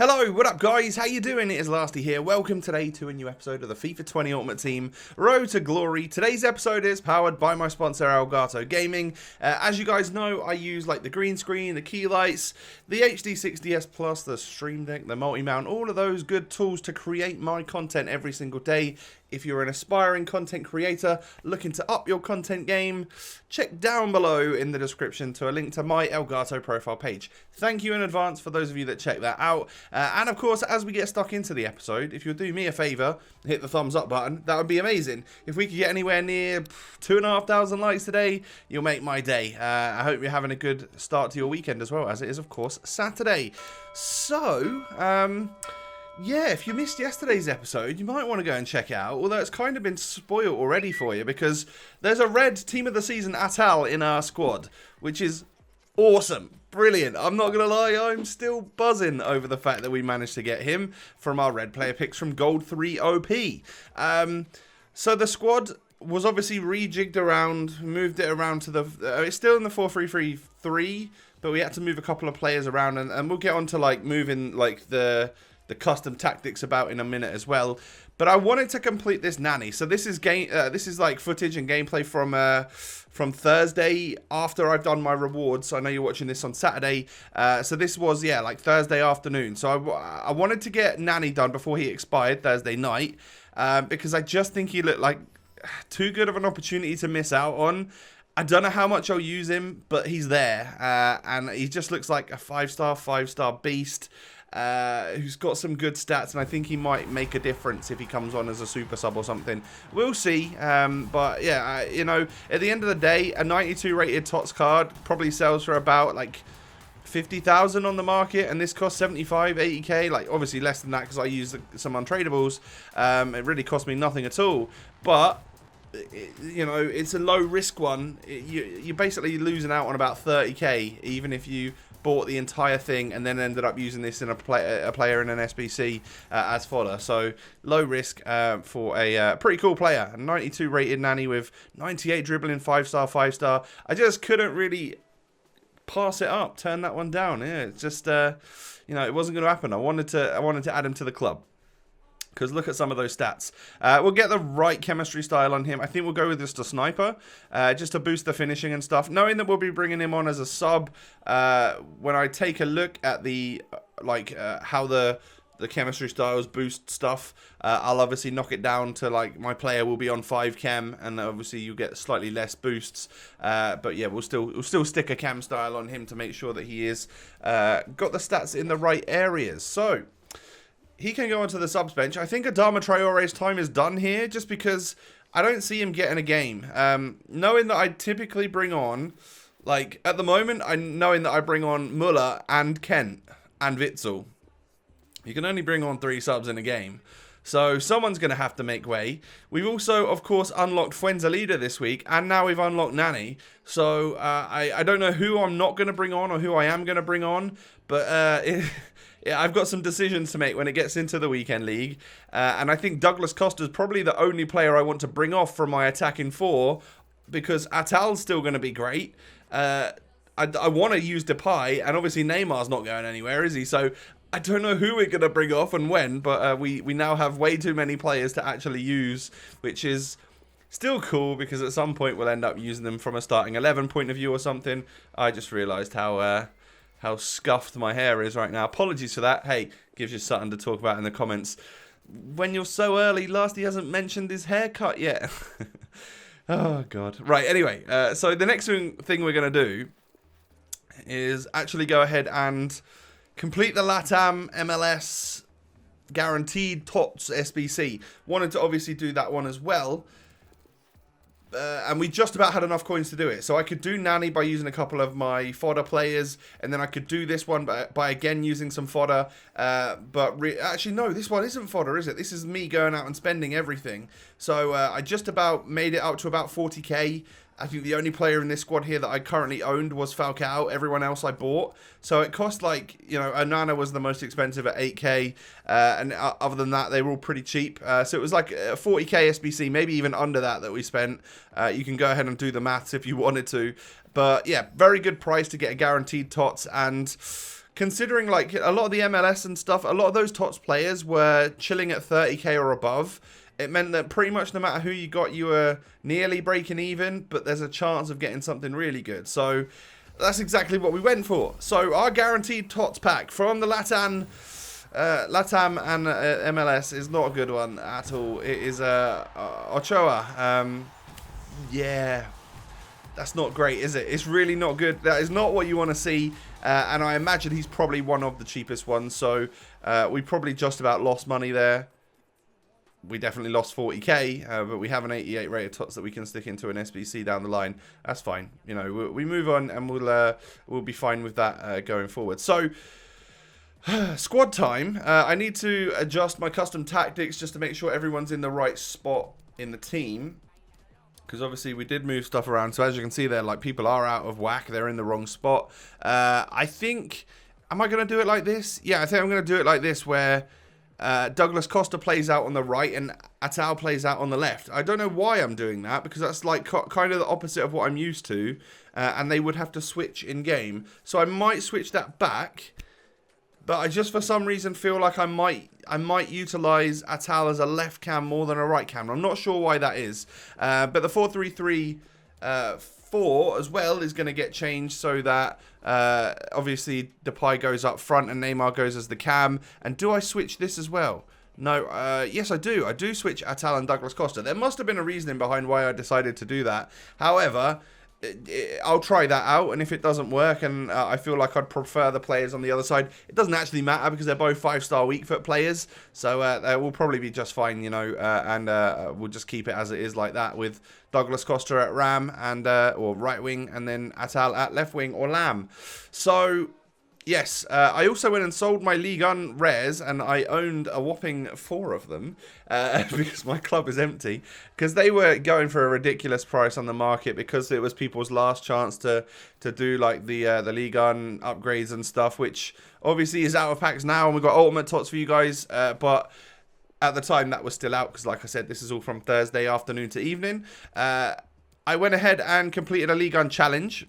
Hello, what up guys? How you doing? It is Lasty here. Welcome today to a new episode of the FIFA 20 Ultimate Team Road to Glory. Today's episode is powered by my sponsor Elgato Gaming. As you guys know, I use like the green screen, the key lights, the HD 60s Plus, the Stream Deck, the multi-mount, all of those good tools to create my content every single day. If you're an aspiring content creator looking to up your content game, check down below in the description to a link to my Elgato profile page. Thank you in advance for those of you that check that out. And of course, as we get stuck into the episode, if you'll do me a favour, hit the thumbs up button. That would be amazing. If we could get anywhere near 2,500 likes today, you'll make my day. I hope you're having a good start to your weekend as well, as it is, of course, Saturday. So, yeah, if you missed yesterday's episode, you might want to go and check it out, although it's kind of been spoiled already for you, because there's a red Team of the Season Atal in our squad, which is awesome. Brilliant. I'm not going to lie, I'm still buzzing over the fact that we managed to get him from our red player picks from Gold 3 OP. So the squad was obviously rejigged around, moved it around to the... it's still in the 4-3-3-3, but we had to move a couple of players around, and we'll get on to like moving like the custom tactics about in a minute as well. But I wanted to complete this Nani. So this is this is like footage and gameplay from Thursday after I've done my rewards. I know you're watching this on Saturday. So this was, yeah, like Thursday afternoon. So I wanted to get Nani done before he expired Thursday night, because I just think he looked like too good of an opportunity to miss out on. I don't know how much I'll use him, but he's there. And he just looks like a five-star beast. Who's got some good stats, and I think he might make a difference if he comes on as a super sub or something. We'll see, but yeah, you know, at the end of the day, a 92 rated TOTS card probably sells for about like 50,000 on the market, and this costs 75, 80k, like obviously less than that because I use some untradables. It really cost me nothing at all, but you know, it's a low risk one. You're basically losing out on about 30k, even if you bought the entire thing and then ended up using this in a player in an SBC as fodder. So low risk for a pretty cool player. A 92 rated Nani with 98 dribbling, 5-star. I just couldn't really pass it up, turn that one down. Yeah, it's just you know, it wasn't going to happen. I wanted to add him to the club, because look at some of those stats. We'll get the right chemistry style on him. I think we'll go with just a sniper, just to boost the finishing and stuff. Knowing that we'll be bringing him on as a sub, when I take a look at the how the chemistry styles boost stuff, I'll obviously knock it down to like my player will be on 5 chem, and obviously you get slightly less boosts. But yeah, we'll still stick a chem style on him to make sure that he is got the stats in the right areas. So he can go onto the subs bench. I think Adama Traore's time is done here, just because I don't see him getting a game. Knowing that I typically bring on, like, at the moment, knowing that I bring on Muller and Kent and Witzel. You can only bring on 3 subs in a game. So someone's going to have to make way. We've also, of course, unlocked Fuenzalida this week, and now we've unlocked Nani. So I don't know who I'm not going to bring on or who I am going to bring on, but yeah, I've got some decisions to make when it gets into the weekend league. And I think Douglas Costa's probably the only player I want to bring off from my attacking 4, because Atal's still going to be great. I want to use Depay, and obviously Neymar's not going anywhere, is he? So I don't know who we're going to bring off and when, but we now have way too many players to actually use, which is still cool, because at some point we'll end up using them from a starting 11 point of view or something. I just realised how scuffed my hair is right now. Apologies for that. Hey, gives you something to talk about in the comments. When you're so early, Lasty hasn't mentioned his haircut yet. Oh, God. Right, anyway. So the next thing we're going to do is actually go ahead and complete the LATAM MLS Guaranteed TOTS SBC. Wanted to obviously do that one as well. And we just about had enough coins to do it. So I could do Nani by using a couple of my fodder players, and then I could do this one by again using some fodder. Actually, no, this one isn't fodder, is it? This is me going out and spending everything. So I just about made it up to about 40k. I think the only player in this squad here that I currently owned was Falcao. Everyone else I bought. So it cost like, you know, Onana was the most expensive at 8k. And other than that, they were all pretty cheap. So it was like a 40k SBC, maybe even under that we spent. You can go ahead and do the maths if you wanted to. But yeah, very good price to get a guaranteed TOTS. And considering like a lot of the MLS and stuff, a lot of those TOTS players were chilling at 30k or above. It meant that pretty much no matter who you got, you were nearly breaking even, but there's a chance of getting something really good. So that's exactly what we went for. So our guaranteed TOTS pack from the LATAM and MLS is not a good one at all. It is Ochoa. Yeah, that's not great, is it? It's really not good. That is not what you want to see. And I imagine he's probably one of the cheapest ones. So we probably just about lost money there. We definitely lost 40k, but we have an 88 rated TOTS that we can stick into an SBC down the line. That's fine. You know, we move on and we'll be fine with that going forward. So, squad time. I need to adjust my custom tactics just to make sure everyone's in the right spot in the team. Because obviously we did move stuff around. So as you can see there, like people are out of whack. They're in the wrong spot. I think, am I going to do it like this? Yeah, I think I'm going to do it like this where Douglas Costa plays out on the right and Atal plays out on the left. I don't know why I'm doing that because that's like kind of the opposite of what I'm used to. And they would have to switch in game. So I might switch that back. But I just for some reason feel like I might utilize Atal as a left cam more than a right cam. I'm not sure why that is. But the 4-3-3 4 as well is going to get changed so that obviously Depay goes up front and Neymar goes as the cam. And do I switch this as well? No, yes I do. I do switch Atal and Douglas Costa. There must have been a reasoning behind why I decided to do that. However, I'll try that out, and if it doesn't work and I feel like I'd prefer the players on the other side, it doesn't actually matter because they're both 5-star weak foot players, so we'll probably be just fine, you know, and we'll just keep it as it is like that with Douglas Costa at Ram and or right wing, and then Atal at left wing or Lam. So yes, I also went and sold my Ligue 1 rares, and I owned a whopping 4 of them because my club is empty. Because they were going for a ridiculous price on the market because it was people's last chance to do like the Ligue 1 upgrades and stuff, which obviously is out of packs now, and we've got Ultimate TOTS for you guys, but at the time that was still out because, like I said, this is all from Thursday afternoon to evening. I went ahead and completed a Ligue 1 challenge.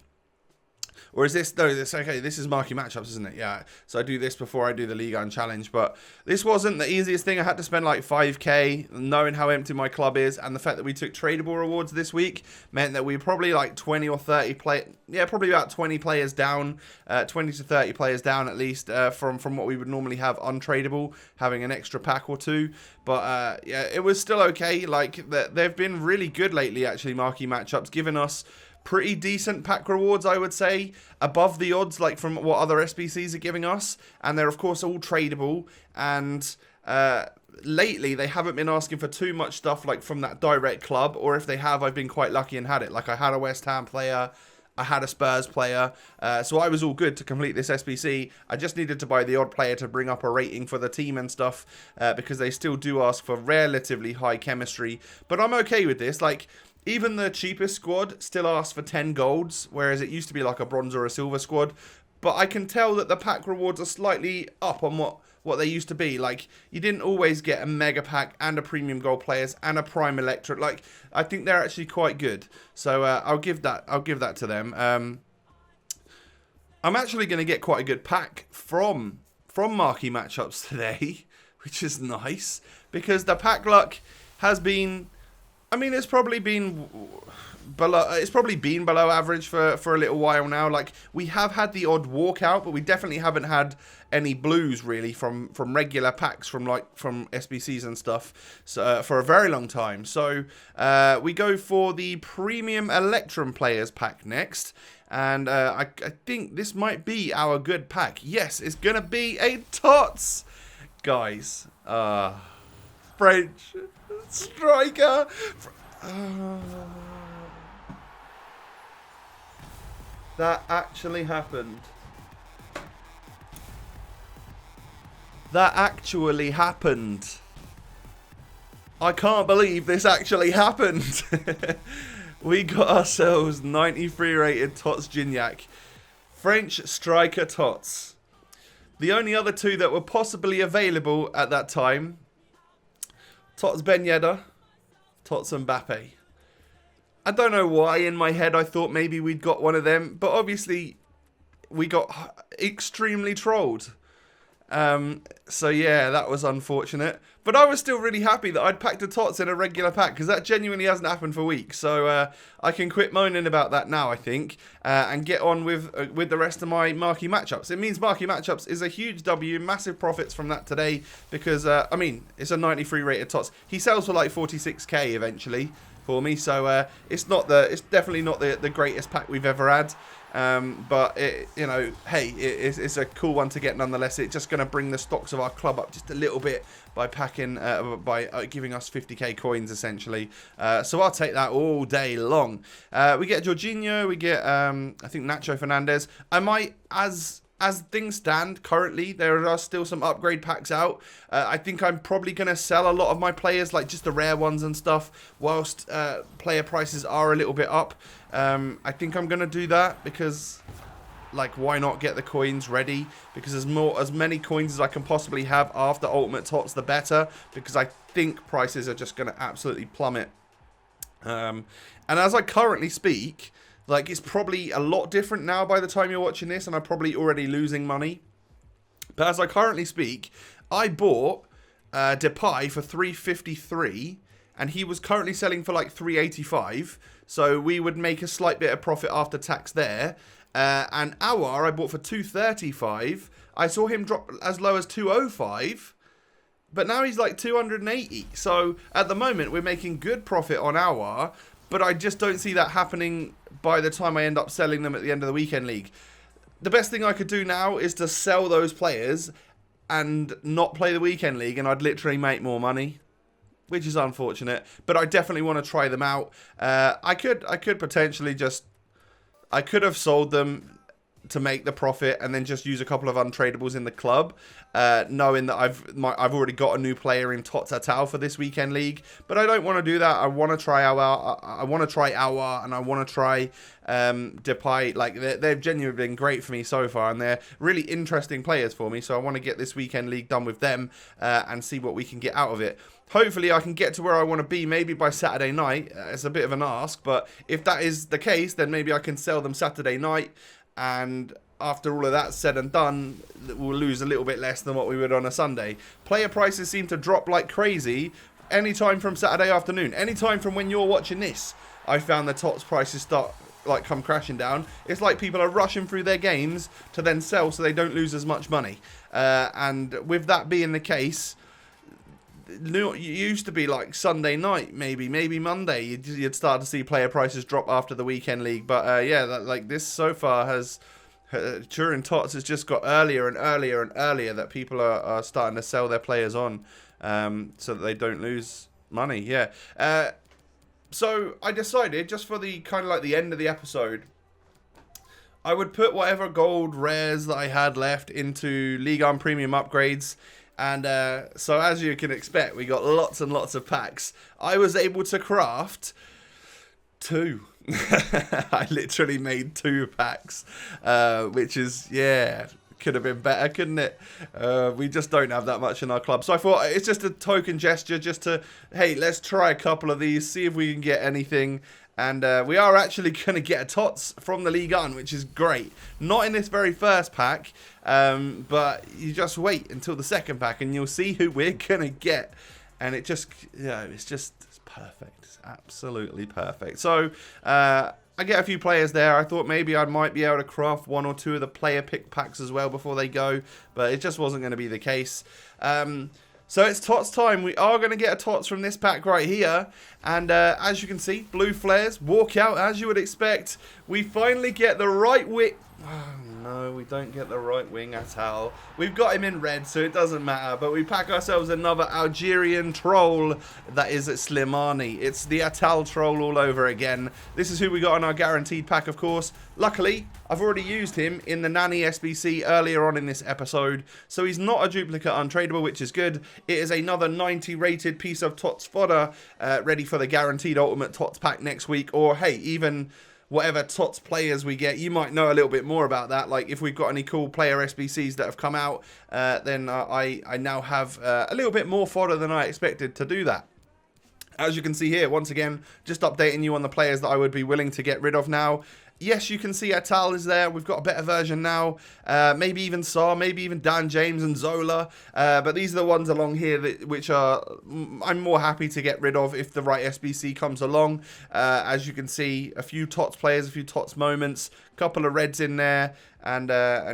Or is this, no, this, okay, this is Marquee matchups, isn't it? Yeah, so I do this before I do the Ligue 1 challenge, but this wasn't the easiest thing. I had to spend like 5k, knowing how empty my club is, and the fact that we took tradable rewards this week meant that we were probably like 20 or 30 probably about 20 players down, 20 to 30 players down at least from what we would normally have untradable, having an extra pack or two. But yeah, it was still okay. Like, they've been really good lately, actually, Marquee matchups, giving us pretty decent pack rewards, I would say, above the odds, like from what other SBCs are giving us, and they're of course all tradable. And lately they haven't been asking for too much stuff like from that direct club, or if they have, I've been quite lucky and had it. Like I had a West Ham player, I had a Spurs player, so I was all good to complete this SBC. I just needed to buy the odd player to bring up a rating for the team and stuff, because they still do ask for relatively high chemistry, but I'm okay with this. Like, even the cheapest squad still asks for 10 golds, whereas it used to be like a bronze or a silver squad. But I can tell that the pack rewards are slightly up on what they used to be. Like, you didn't always get a mega pack and a premium gold players and a prime electric. Like, I think they're actually quite good. So I'll give that to them. I'm actually going to get quite a good pack from Marquee matchups today, which is nice because the pack luck has been, I mean, it's probably been below average for a little while now. Like, we have had the odd walkout, but we definitely haven't had any blues really from regular packs from SBCs and stuff, so for a very long time. So we go for the premium Electrum players pack next, and I think this might be our good pack. Yes, it's gonna be a TOTS, guys. French Striker. That actually happened. That actually happened. I can't believe this actually happened. We got ourselves 93 rated TOTS Gignac. French Striker TOTS. The only other two that were possibly available at that time, TOTS Ben Yedder, TOTS Mbappe. I don't know why in my head I thought maybe we'd got one of them, but obviously we got extremely trolled. So yeah, that was unfortunate. But I was still really happy that I'd packed a TOTS in a regular pack, because that genuinely hasn't happened for weeks. So I can quit moaning about that now, I think, and get on with the rest of my Marquee matchups. It means Marquee matchups is a huge W, massive profits from that today, because, I mean, it's a 93 rated TOTS. He sells for like 46k eventually for me, so it's definitely not the greatest pack we've ever had. But you know, hey, it's a cool one to get nonetheless. It's just going to bring the stocks of our club up just a little bit by packing, giving us 50k coins essentially. So I'll take that all day long. We get Jorginho, we get I think Nacho Fernandez. I might, as things stand currently, there are still some upgrade packs out. I think I'm probably going to sell a lot of my players, like just the rare ones and stuff, whilst player prices are a little bit up. I think I'm going to do that because, like, why not get the coins ready? Because as many coins as I can possibly have after Ultimate TOTS, the better, because I think prices are just going to absolutely plummet. And as I currently speak, like, it's probably a lot different now by the time you're watching this, and I'm probably already losing money. But as I currently speak, I bought Depay for 353, and he was currently selling for like 385. So we would make a slight bit of profit after tax there. And Awar I bought for 235. I saw him drop as low as 205. But now he's like 280. So at the moment, we're making good profit on Awar. But I just don't see that happening by the time I end up selling them at the end of the weekend league. The best thing I could do now is to sell those players and not play the weekend league, and I'd literally make more money, which is unfortunate. But I definitely want to try them out. I could potentially I could have sold them to make the profit and then just use a couple of untradables in the club, knowing that I've already got a new player in Tots Atal for this weekend league. But I don't want to do that. I want to try Awar. I want to try Awar, and I want to try Depay. Like, they've genuinely been great for me so far, and they're really interesting players for me. So I want to get this weekend league done with them and see what we can get out of it. Hopefully I can get to where I want to be maybe by Saturday night. It's a bit of an ask, but if that is the case, then maybe I can sell them Saturday night. And after all of that said and done, we'll lose a little bit less than what we would on a Sunday. Player prices seem to drop like crazy anytime from Saturday afternoon. Anytime from when you're watching this, I found the TOTS prices come crashing down. It's like people are rushing through their games to then sell so they don't lose as much money. And with that being the case, it used to be like Sunday night, maybe Monday, you'd start to see player prices drop after the weekend league. But yeah, like this so far has, during TOTS, has just got earlier and earlier and earlier that people are starting to sell their players on, so that they don't lose money. Yeah. So I decided, just for the kind of like the end of the episode, I would put whatever gold rares that I had left into Ligue 1 Premium upgrades. And so as you can expect, we got lots and lots of packs. I was able to craft 2. I literally made 2 packs, which is, yeah, could have been better, couldn't it? We just don't have that much in our club. So I thought it's just a token gesture, just to, hey, let's try a couple of these, see if we can get anything. And we are actually going to get a TOTS from the Ligue 1, which is great. Not in this very first pack, but you just wait until the second pack and you'll see who we're going to get. And it just, it's perfect. It's absolutely perfect. So I get a few players there. I thought maybe I might be able to craft 1 or 2 of the player pick packs as well before they go, but it just wasn't going to be the case. So it's TOTS time. We are going to get a TOTS from this pack right here. And as you can see, blue flares walk out as you would expect. We finally get the right wing. Oh, no, we don't get the right wing at all. We've got him in red, so it doesn't matter. But we pack ourselves another Algerian troll. That is Slimani. It's the Atal troll all over again. This is who we got on our guaranteed pack, of course. Luckily, I've already used him in the Nani SBC earlier on in this episode. So he's not a duplicate untradeable, which is good. It is another 90 rated piece of TOTS fodder ready for the guaranteed ultimate TOTS pack next week. Or, hey, even whatever TOTS players we get, you might know a little bit more about that. Like, if we've got any cool player SBCs that have come out, then I now have a little bit more fodder than I expected to do that. As you can see here, once again, just updating you on the players that I would be willing to get rid of now. Yes, you can see Atal is there. We've got a better version now. Maybe even Saar, maybe even Dan James and Zola. But these are the ones along here which I'm more happy to get rid of if the right SBC comes along. As you can see, a few TOTS players, a few TOTS moments, a couple of reds in there. And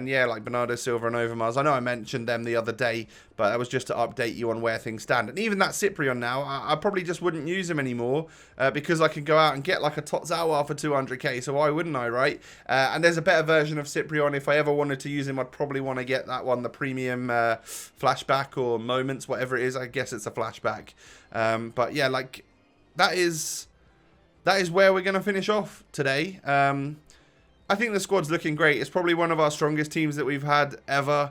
yeah, like Bernardo Silva and Overmars. I know I mentioned them the other day, but that was just to update you on where things stand. And even that Cyprian now, I probably just wouldn't use him anymore because I can go out and get like a TOTS Awar for 200k, so why wouldn't I, right? And there's a better version of Cyprian. If I ever wanted to use him, I'd probably want to get that one, the premium flashback or moments, whatever it is. I guess it's a flashback. But yeah, like that is where we're going to finish off today. I think the squad's looking great. It's probably one of our strongest teams that we've had ever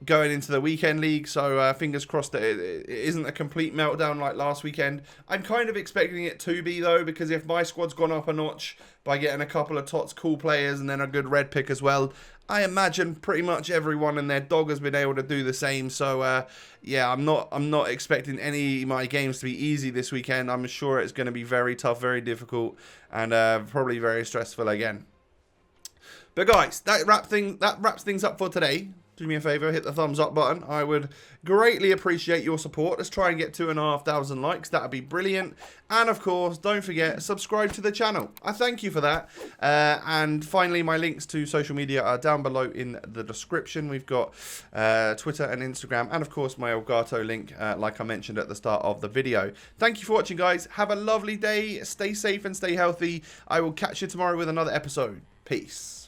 going into the weekend league. So fingers crossed that it isn't a complete meltdown like last weekend. I'm kind of expecting it to be, though, because if my squad's gone up a notch by getting a couple of TOTS cool players and then a good red pick as well, I imagine pretty much everyone and their dog has been able to do the same. So yeah, I'm not expecting any of my games to be easy this weekend. I'm sure it's going to be very tough, very difficult, and probably very stressful again. But guys, that wraps things up for today. Do me a favour, hit the thumbs up button. I would greatly appreciate your support. Let's try and get 2,500 likes. That would be brilliant. And of course, don't forget, subscribe to the channel. I thank you for that. And finally, my links to social media are down below in the description. We've got Twitter and Instagram, and of course, my Elgato link, like I mentioned at the start of the video. Thank you for watching, guys. Have a lovely day. Stay safe and stay healthy. I will catch you tomorrow with another episode. Peace.